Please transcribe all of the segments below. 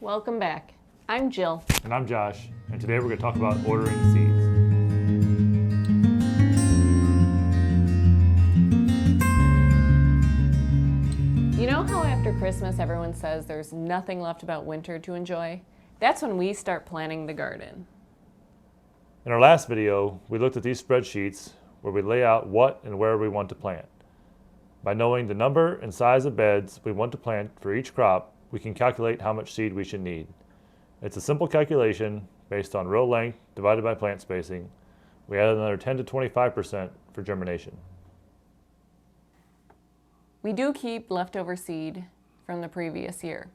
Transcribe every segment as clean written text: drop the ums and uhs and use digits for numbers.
Welcome back. I'm Jill. And I'm Josh, and today we're going to talk about ordering seeds. You know how after Christmas everyone says there's nothing left about winter to enjoy? That's when we start planning the garden. In our last video, we looked at these spreadsheets where we lay out what and where we want to plant. By knowing the number and size of beds we want to plant for each crop, we can calculate how much seed we should need. It's a simple calculation based on row length divided by plant spacing. We add another 10 to 25% for germination. We do keep leftover seed from the previous year.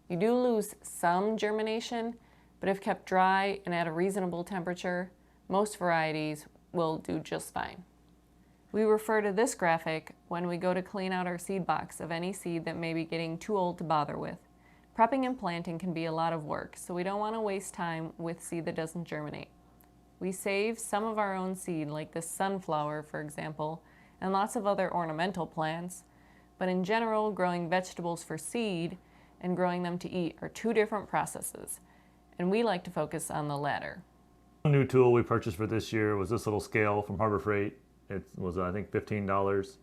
You do lose some germination, but if kept dry and at a reasonable temperature, most varieties will do just fine. We refer to this graphic when we go to clean out our seed box of any seed that may be getting too old to bother with. Prepping and planting can be a lot of work, so we don't want to waste time with seed that doesn't germinate. We save some of our own seed, like this sunflower, for example, and lots of other ornamental plants, but in general, growing vegetables for seed and growing them to eat are two different processes, and we like to focus on the latter. One new tool we purchased for this year was this little scale from Harbor Freight. It was, I think, $15.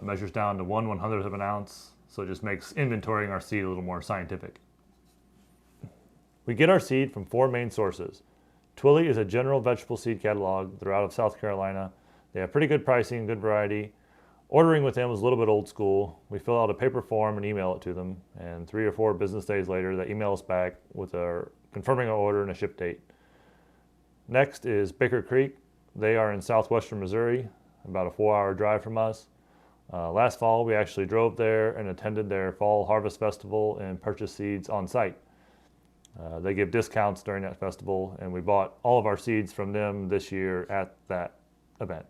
Measures down to 1/100th of an ounce, so it just makes inventorying our seed a little more scientific. We get our seed from four main sources. Twilly is a general vegetable seed catalog. They're out of South Carolina. They have pretty good pricing, good variety. Ordering with them was a little bit old school. We fill out a paper form and email it to them, and 3 or 4 business days later, they email us back with confirming our order and a ship date. Next is Baker Creek. They are in southwestern Missouri, about a 4-hour drive from us. Last fall, we actually drove there and attended their Fall Harvest Festival and purchased seeds on site. They give discounts during that festival, and we bought all of our seeds from them this year at that event.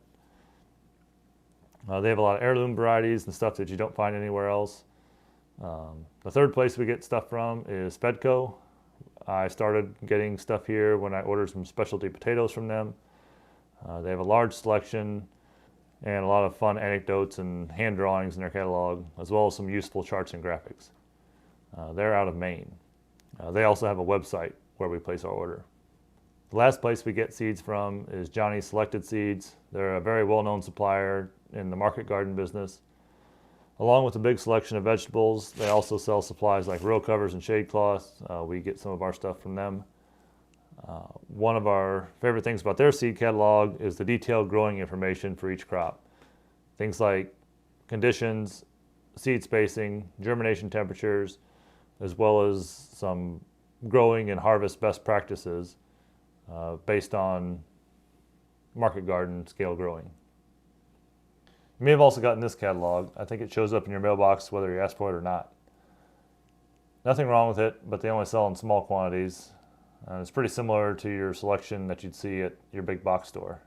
They have a lot of heirloom varieties and stuff that you don't find anywhere else. The third place we get stuff from is Fedco. I started getting stuff here when I ordered some specialty potatoes from them. They have a large selection and a lot of fun anecdotes and hand drawings in their catalog, as well as some useful charts and graphics. They're out of Maine. They also have a website where we place our order. The last place we get seeds from is Johnny's Selected Seeds. They're a very well-known supplier in the market garden business. Along with a big selection of vegetables, they also sell supplies like row covers and shade cloths. We get some of our stuff from them. One of our favorite things about their seed catalog is the detailed growing information for each crop. Things like conditions, seed spacing, germination temperatures, as well as some growing and harvest best practices based on market garden scale growing. You may have also gotten this catalog. I think it shows up in your mailbox whether you ask for it or not. Nothing wrong with it, but they only sell in small quantities. It's pretty similar to your selection that you'd see at your big box store.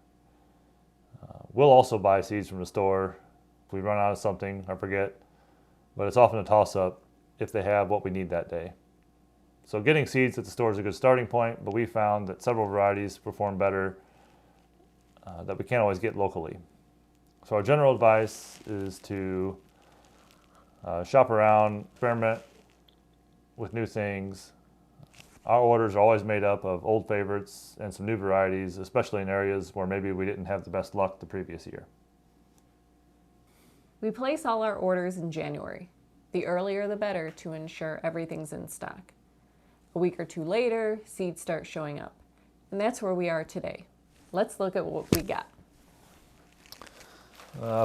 We'll also buy seeds from the store if we run out of something or forget, but it's often a toss-up if they have what we need that day. So getting seeds at the store is a good starting point, but we found that several varieties perform better that we can't always get locally. So our general advice is to shop around, experiment with new things. Our orders are always made up of old favorites and some new varieties, especially in areas where maybe we didn't have the best luck the previous year. We place all our orders in January. The earlier the better to ensure everything's in stock. A week or two later, seeds start showing up. And that's where we are today. Let's look at what we got.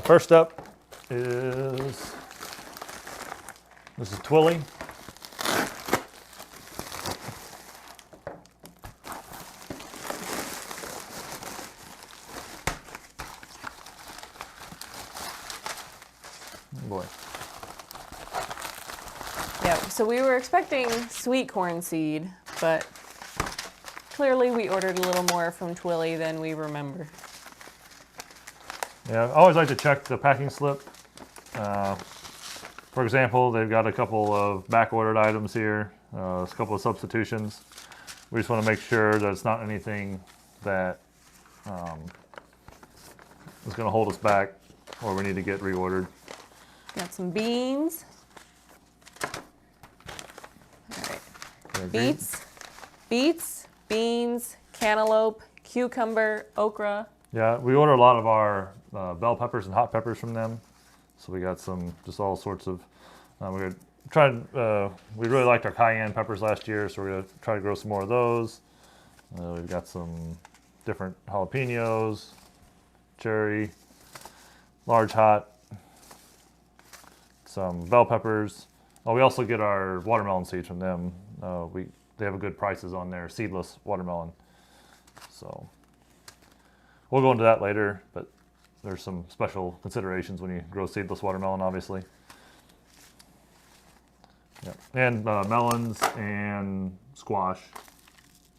First up is, this is Twilly. Boy. Yeah, so we were expecting sweet corn seed, but clearly we ordered a little more from Twilly than we remember. Yeah, I always like to check the packing slip. For example, they've got a couple of back-ordered items here, a couple of substitutions. We just want to make sure that it's not anything that is going to hold us back or we need to get reordered. Got some beans. All right. green- beets, beans, cantaloupe, cucumber, okra. Yeah, we order a lot of our bell peppers and hot peppers from them. So we got some, just all sorts of, we're trying, we really liked our cayenne peppers last year, so we're gonna try to grow some more of those. We've got some different jalapenos, cherry, large hot, some bell peppers. Oh, we also get our watermelon seeds from them. They have a good prices on their seedless watermelon. So we'll go into that later, but there's some special considerations when you grow seedless watermelon, obviously. Yeah. And melons and squash,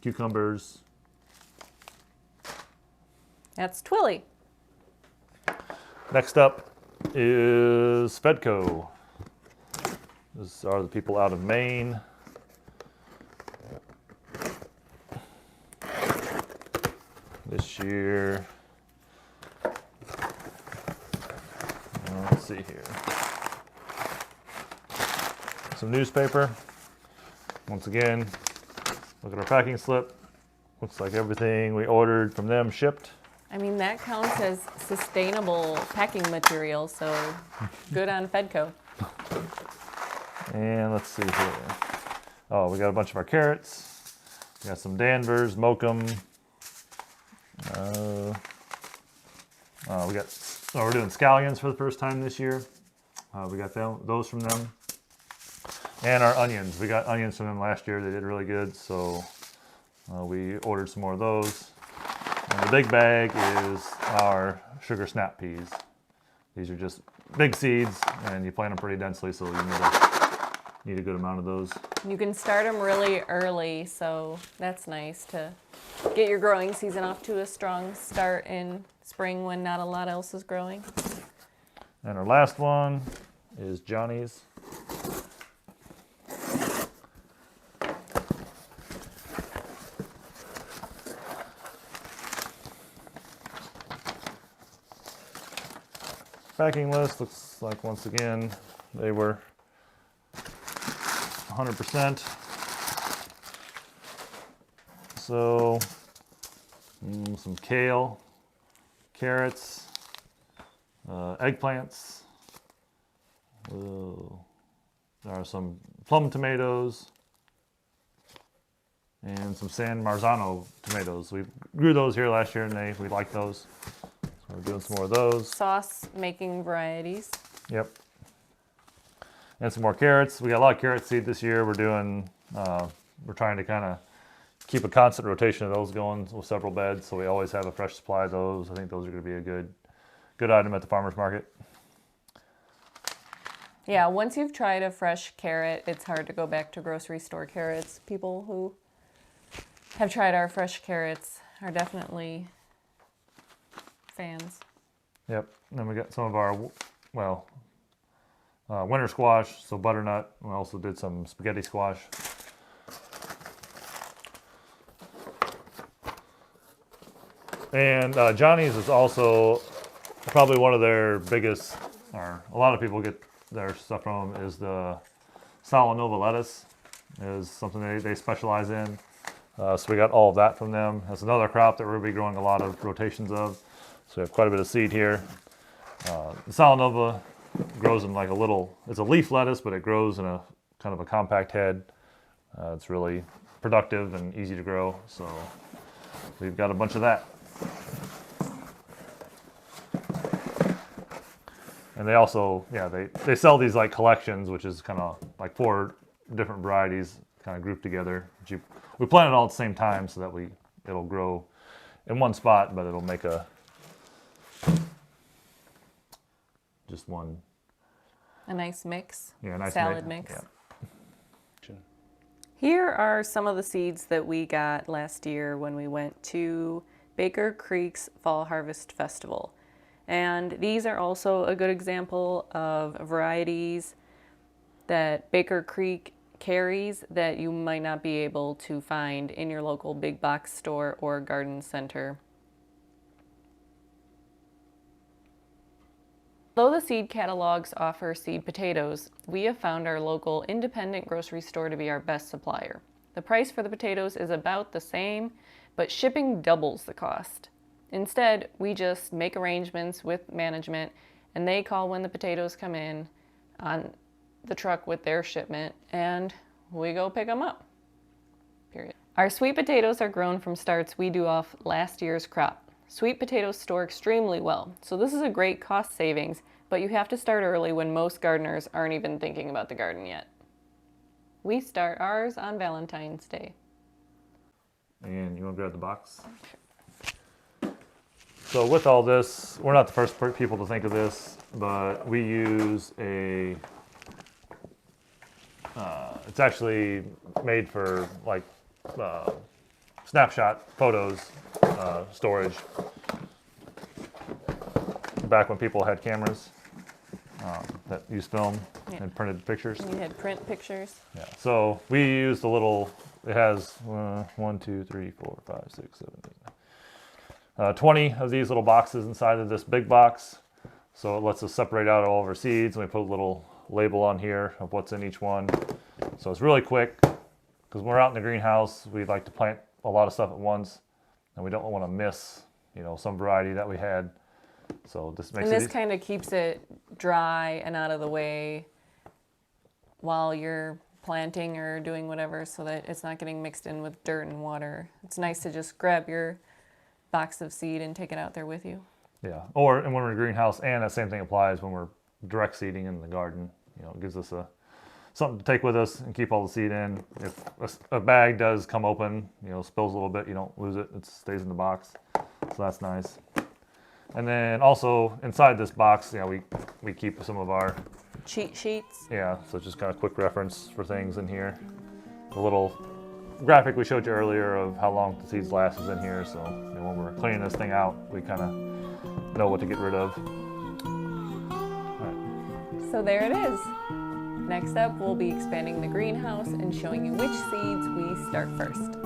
cucumbers. That's Twilly. Next up is Fedco. These are the people out of Maine. This year, let's see here. Some newspaper. Once again, look at our packing slip. Looks like everything we ordered from them shipped. I mean, that counts as sustainable packing material, so good on Fedco. And let's see here. Oh, we got a bunch of our carrots. We got some Danvers, Mokum. We're doing scallions for the first time this year. We got those from them. And our onions. We got onions from them last year. They did really good, so we ordered some more of those. And the big bag is our sugar snap peas. These are just big seeds, and you plant them pretty densely, so you need a good amount of those. You can start them really early, so that's nice to get your growing season off to a strong start in spring when not a lot else is growing. And our last one is Johnny's. Packing list looks like, once again, they were 100%. So, some kale, carrots, eggplants. There are some plum tomatoes and some San Marzano tomatoes. We grew those here last year, and we like those. So we're doing some more of those. Sauce making varieties. Yep. And some more carrots. We got a lot of carrot seed this year. We're trying to kind of keep a constant rotation of those going with several beds, so we always have a fresh supply of those. I think those are going to be a good item at the farmer's market. Yeah, once you've tried a fresh carrot, it's hard to go back to grocery store carrots. People who have tried our fresh carrots are definitely fans. Yep. And then we got some of our, winter squash, so butternut. We also did some spaghetti squash. And Johnny's is also probably one of their biggest, or a lot of people get their stuff from them, is the Salanova lettuce. Is something they specialize in. So we got all of that from them. That's another crop that we're going to be growing a lot of rotations of. So we have quite a bit of seed here. The Salanova grows in like it's a leaf lettuce, but it grows in a kind of a compact head. It's really productive and easy to grow. So we've got a bunch of that. And they also, they sell these like collections, which is kind of like 4 different varieties kind of grouped together. We plant it all at the same time so that it'll grow in one spot, but it'll make just one. A nice mix. Yeah, a nice salad mix. Yeah. Here are some of the seeds that we got last year when we went to Baker Creek's Fall Harvest Festival. And these are also a good example of varieties that Baker Creek carries that you might not be able to find in your local big box store or garden center. Though the seed catalogs offer seed potatoes, we have found our local independent grocery store to be our best supplier. The price for the potatoes is about the same, but shipping doubles the cost. Instead, we just make arrangements with management and they call when the potatoes come in on the truck with their shipment and we go pick them up. Period. Our sweet potatoes are grown from starts we do off last year's crop. Sweet potatoes store extremely well, so this is a great cost savings, but you have to start early when most gardeners aren't even thinking about the garden yet. We start ours on Valentine's Day. And you want to grab the box? So with all this, we're not the first people to think of this, but we use a, it's actually made for like snapshot photos storage. Back when people had cameras that used film and printed pictures. You had print pictures. Yeah, so we used a little, it has 1, 2, 3, 4, 5, 6, 7, 8, 20 of these little boxes inside of this big box. So it lets us separate out all of our seeds, and we put a little label on here of what's in each one. So it's really quick, because when we're out in the greenhouse, we like to plant a lot of stuff at once, and we don't want to miss, you know, some variety that we had. So this makes and this kind of keeps it dry and out of the way while you're planting or doing whatever, so that it's not getting mixed in with dirt and water. It's nice to just grab your box of seed and take it out there with you. Yeah, and when we're in a greenhouse, and that same thing applies when we're direct seeding in the garden. You know, it gives us something to take with us and keep all the seed in. If a bag does come open, you know, spills a little bit, you don't lose it. It stays in the box, so that's nice. And then also inside this box, you know, we keep some of our cheat sheets. Yeah, so just kind of quick reference for things in here. The little graphic we showed you earlier of how long the seeds last is in here, so you know, when we're cleaning this thing out, we kind of know what to get rid of. Right. So there it is. Next up, we'll be expanding the greenhouse and showing you which seeds we start first.